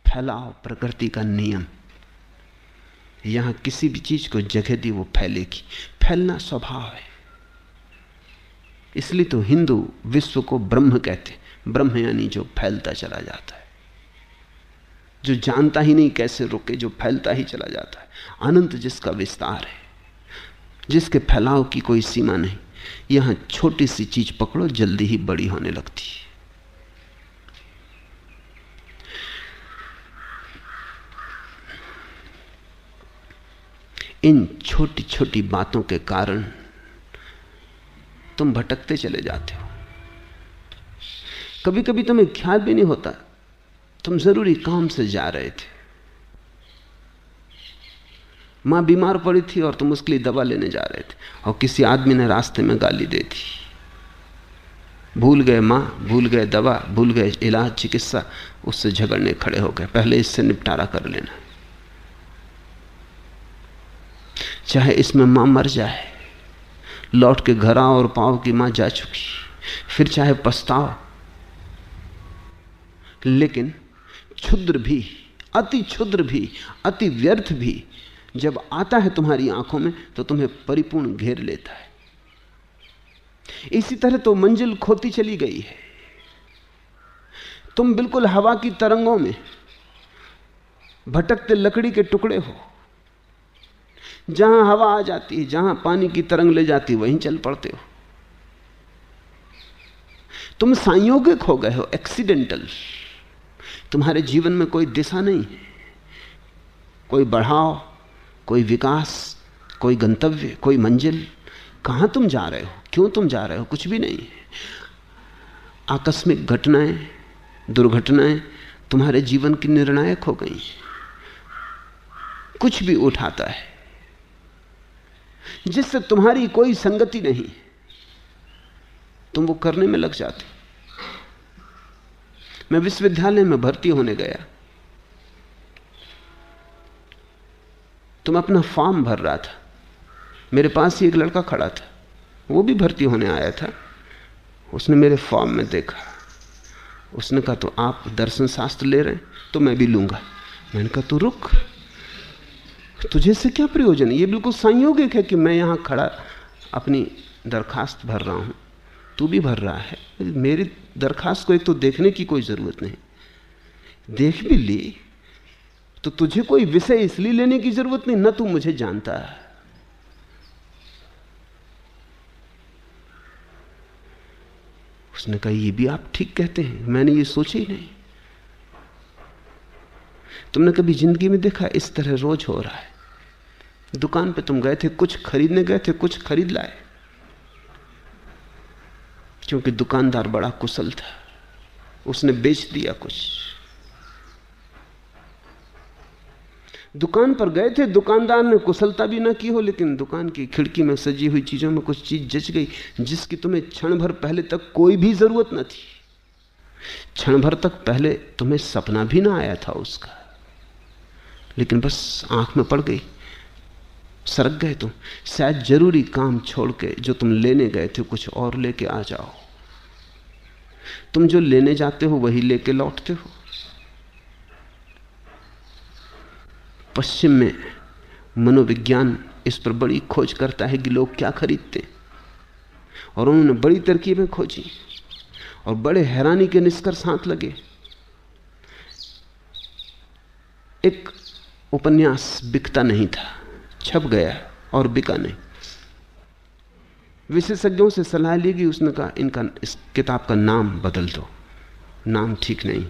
फैलाव प्रकृति का नियम। यहां किसी भी चीज को जगह दी वो फैलेगी। फैलना स्वभाव है। इसलिए तो हिंदू विश्व को ब्रह्म कहते। ब्रह्म यानी जो फैलता चला जाता है, जो जानता ही नहीं कैसे रुके, जो फैलता ही चला जाता है। अनंत जिसका विस्तार है, जिसके फैलाव की कोई सीमा नहीं। यहां छोटी सी चीज पकड़ो, जल्दी ही बड़ी होने लगती है। इन छोटी छोटी बातों के कारण तुम भटकते चले जाते हो। कभी कभी तुम्हें ख्याल भी नहीं होता तुम जरूरी काम से जा रहे थे। मां बीमार पड़ी थी और तुम उसके लिए दवा लेने जा रहे थे, और किसी आदमी ने रास्ते में गाली दे दी। भूल गए मां, भूल गए दवा, भूल गए इलाज, चिकित्सा। उससे झगड़ने खड़े हो गए। पहले इससे निपटारा कर लेना, चाहे इसमें मां मर जाए। लौट के घर आओ और पाओ कि मां जा चुकी, फिर चाहे पछताओ। लेकिन क्षुद्र भी, अति क्षुद्र भी, अति व्यर्थ भी जब आता है तुम्हारी आंखों में तो तुम्हें परिपूर्ण घेर लेता है। इसी तरह तो मंजिल खोती चली गई है। तुम बिल्कुल हवा की तरंगों में भटकते लकड़ी के टुकड़े हो। जहां हवा आ जाती है, जहां पानी की तरंग ले जाती है, वहीं चल पड़ते हो। तुम संयोगिक हो गए हो, एक्सीडेंटल। तुम्हारे जीवन में कोई दिशा नहीं है, कोई बढ़ाव, कोई विकास, कोई गंतव्य, कोई मंजिल। कहां तुम जा रहे हो, क्यों तुम जा रहे हो, कुछ भी नहीं है। आकस्मिक घटनाएं, दुर्घटनाएं तुम्हारे जीवन की निर्णायक हो गई। कुछ भी उठाता है जिससे तुम्हारी कोई संगति नहीं, तुम वो करने में लग जाते। मैं विश्वविद्यालय में भर्ती होने गया, तो मैं अपना फॉर्म भर रहा था। मेरे पास ही एक लड़का खड़ा था, वो भी भर्ती होने आया था। उसने मेरे फॉर्म में देखा, उसने कहा तो आप दर्शन शास्त्र ले रहे हैं, तो मैं भी लूंगा। मैंने कहा तो रुक, तुझे से क्या प्रयोजन है। ये बिल्कुल संयोगिक है कि मैं यहां खड़ा अपनी दरखास्त भर रहा हूं, तू भी भर रहा है। मेरी दरखास्त को एक तो देखने की कोई जरूरत नहीं, देख भी ली तो तुझे कोई विषय इसलिए लेने की जरूरत नहीं, ना तू मुझे जानता है। उसने कहा ये भी आप ठीक कहते हैं, मैंने ये सोचा ही नहीं। तुमने कभी जिंदगी में देखा इस तरह रोज हो रहा है। दुकान पे तुम गए थे, कुछ खरीदने गए थे, कुछ खरीद लाए, क्योंकि दुकानदार बड़ा कुशल था, उसने बेच दिया कुछ। दुकान पर गए थे, दुकानदार ने कुशलता भी ना की हो, लेकिन दुकान की खिड़की में सजी हुई चीजों में कुछ चीज जच गई जिसकी तुम्हें क्षण भर पहले तक कोई भी जरूरत न थी। क्षण भर तक पहले तुम्हें सपना भी ना आया था उसका, लेकिन बस आंख में पड़ गई, सरक गए तुम। शायद जरूरी काम छोड़ के जो तुम लेने गए थे कुछ और लेके आ जाओ। तुम जो लेने जाते हो वही लेके लौटते हो। पश्चिम में मनोविज्ञान इस पर बड़ी खोज करता है कि लोग क्या खरीदते, और उन्होंने बड़ी तरकीबें खोजी और बड़े हैरानी के निष्कर्ष हाथ लगे। एक उपन्यास बिकता नहीं था, छप गया और बिका नहीं। विशेषज्ञों से सलाह ली गई, उसने कहा इस किताब का नाम बदल दो, नाम ठीक नहीं,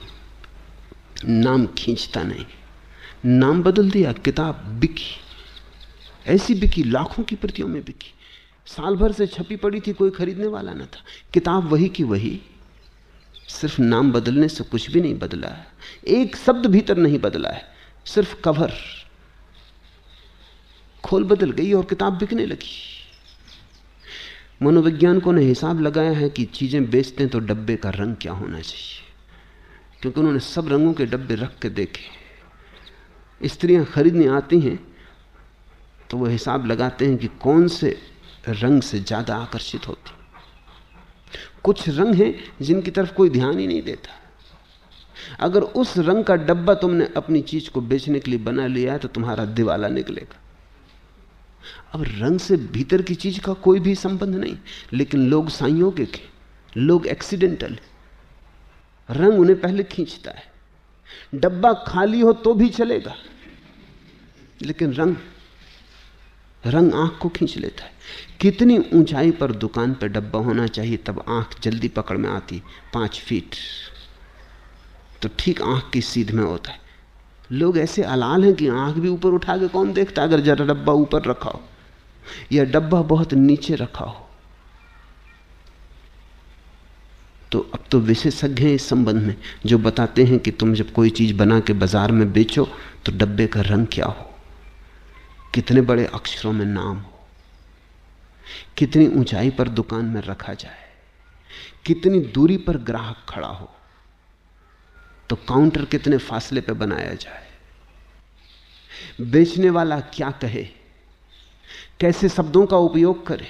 नाम खींचता नहीं। नाम बदल दिया, किताब बिकी, ऐसी बिकी, लाखों की प्रतियों में बिकी। साल भर से छपी पड़ी थी, कोई खरीदने वाला न था। किताब वही की वही, सिर्फ नाम बदलने से कुछ भी नहीं बदला है, एक शब्द भीतर नहीं बदला है, सिर्फ कवर खोल बदल गई और किताब बिकने लगी। मनोवैज्ञानिकों ने हिसाब लगाया है कि चीजें बेचते हैं तो डब्बे का रंग क्या होना चाहिए, क्योंकि उन्होंने सब रंगों के डब्बे रख के देखे। स्त्रियां खरीदने आती हैं तो वो हिसाब लगाते हैं कि कौन से रंग से ज्यादा आकर्षित होती। कुछ रंग हैं जिनकी तरफ कोई ध्यान ही नहीं देता, अगर उस रंग का डब्बा तुमने अपनी चीज को बेचने के लिए बना लिया है तो तुम्हारा दिवाला निकलेगा। अब रंग से भीतर की चीज का कोई भी संबंध नहीं, लेकिन लोग संयोगिक हैं, लोग एक्सीडेंटल हैं। रंग उन्हें पहले खींचता है। डब्बा खाली हो तो भी चलेगा, लेकिन रंग आंख को खींच लेता है। कितनी ऊंचाई पर दुकान पर डब्बा होना चाहिए तब आंख जल्दी पकड़ में आती? 5 फीट, तो ठीक आंख की सीध में होता है। लोग ऐसे अलाल हैं कि आंख भी ऊपर उठा के कौन देखता? अगर जरा डब्बा ऊपर रखा हो या डब्बा बहुत नीचे रखा हो। तो अब तो विशेषज्ञ हैं इस संबंध में, जो बताते हैं कि तुम जब कोई चीज बना के बाजार में बेचो तो डब्बे का रंग क्या हो, कितने बड़े अक्षरों में नाम हो, कितनी ऊंचाई पर दुकान में रखा जाए, कितनी दूरी पर ग्राहक खड़ा हो, तो काउंटर कितने फासले पर बनाया जाए, बेचने वाला क्या कहे, कैसे शब्दों का उपयोग करे।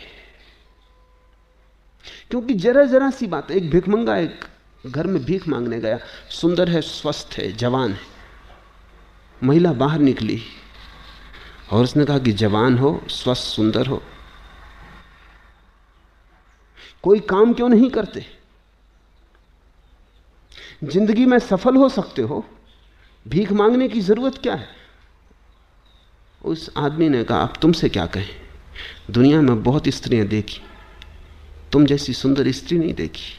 क्योंकि जरा जरा सी बात। एक भिखमंगा एक घर में भीख मांगने गया, सुंदर है, स्वस्थ है, जवान है। महिला बाहर निकली और उसने कहा कि जवान हो, स्वस्थ, सुंदर हो, कोई काम क्यों नहीं करते? जिंदगी में सफल हो सकते हो, भीख मांगने की जरूरत क्या है? उस आदमी ने कहा, अब तुमसे क्या कहें, दुनिया में बहुत स्त्रियां देखी, तुम जैसी सुंदर स्त्री नहीं देखी।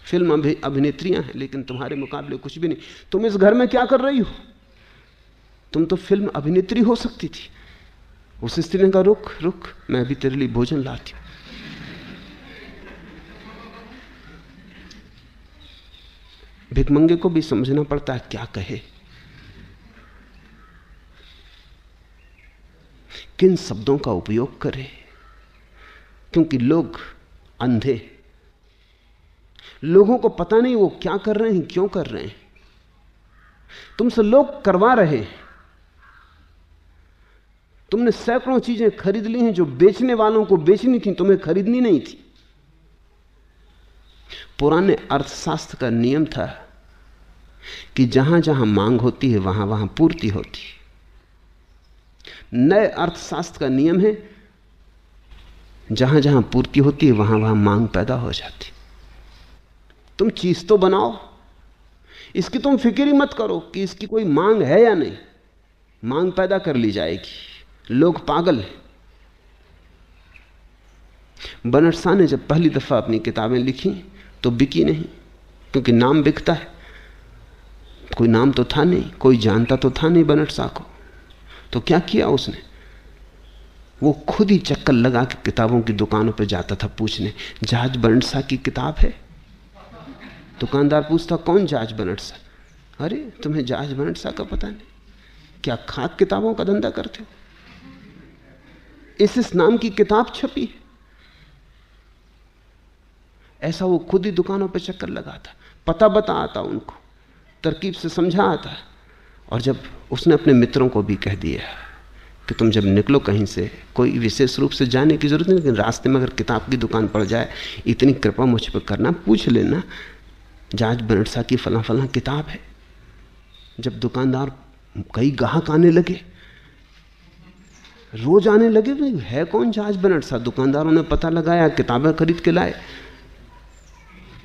फिल्म अभिनेत्रियां हैं, लेकिन तुम्हारे मुकाबले कुछ भी नहीं। तुम इस घर में क्या कर रही हो? तुम तो फिल्म अभिनेत्री हो सकती थी। उस स्त्री ने कहा, रुक रुक, मैं अभी तेरे लिए भोजन लाती हूं। भिखमंगे को भी समझना पड़ता है क्या कहे, किन शब्दों का उपयोग करे, क्योंकि लोग अंधे, लोगों को पता नहीं वो क्या कर रहे हैं, क्यों कर रहे हैं। तुमसे लोग करवा रहे हैं। तुमने सैकड़ों चीजें खरीद ली हैं जो बेचने वालों को बेचनी थी, तुम्हें खरीदनी नहीं थी। पुराने अर्थशास्त्र का नियम था कि जहां जहां मांग होती है वहां वहां पूर्ति होती है। नए अर्थशास्त्र का नियम है जहां जहां पूर्ति होती है वहां वहां मांग पैदा हो जाती। तुम चीज तो बनाओ, इसकी तुम फिक्र ही मत करो कि इसकी कोई मांग है या नहीं, मांग पैदा कर ली जाएगी। लोग पागल हैं। बनट शाह ने जब पहली दफा अपनी किताबें लिखी तो बिकी नहीं, क्योंकि नाम बिकता है। कोई नाम तो था नहीं, कोई जानता तो था नहीं बनट शाह को। तो क्या किया उसने? वो खुद ही चक्कर लगा के किताबों की दुकानों पर जाता था पूछने, जहाज बनट शाह की किताब है? दुकानदार पूछता, कौन जहाज बनट शाह? अरे तुम्हें जहाज बनट शाह का पता नहीं? क्या खाक किताबों का धंधा करते हो? इस नाम की किताब छपी है। ऐसा वो खुद ही दुकानों पर चक्कर लगाता, पता बता आता, उनको तरकीब से समझा आता। और जब उसने अपने मित्रों को भी कह दिया कि तुम जब निकलो कहीं से, कोई विशेष रूप से जाने की जरूरत नहीं, लेकिन रास्ते में अगर किताब की दुकान पड़ जाए, इतनी कृपा मुझ पर करना, पूछ लेना जहाज बनट शाह की फला फला किताब है। जब दुकानदार, कई ग्राहक आने लगे, रोज आने लगे, है कौन जहाज बनट शाह? दुकानदारों ने पता लगाया, किताबें खरीद के लाए।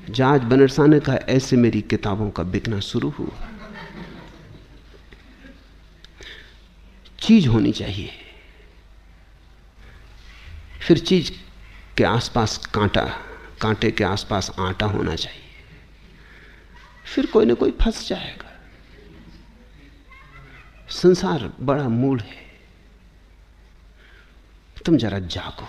जहाज बनट शाह ने कहा, ऐसे मेरी किताबों का बिकना शुरू हुआ। चीज होनी चाहिए, फिर चीज के आसपास कांटा, कांटे के आसपास आटा होना चाहिए, फिर कोई ना कोई फंस जाएगा। संसार बड़ा मूढ़ है। तुम जरा जागो।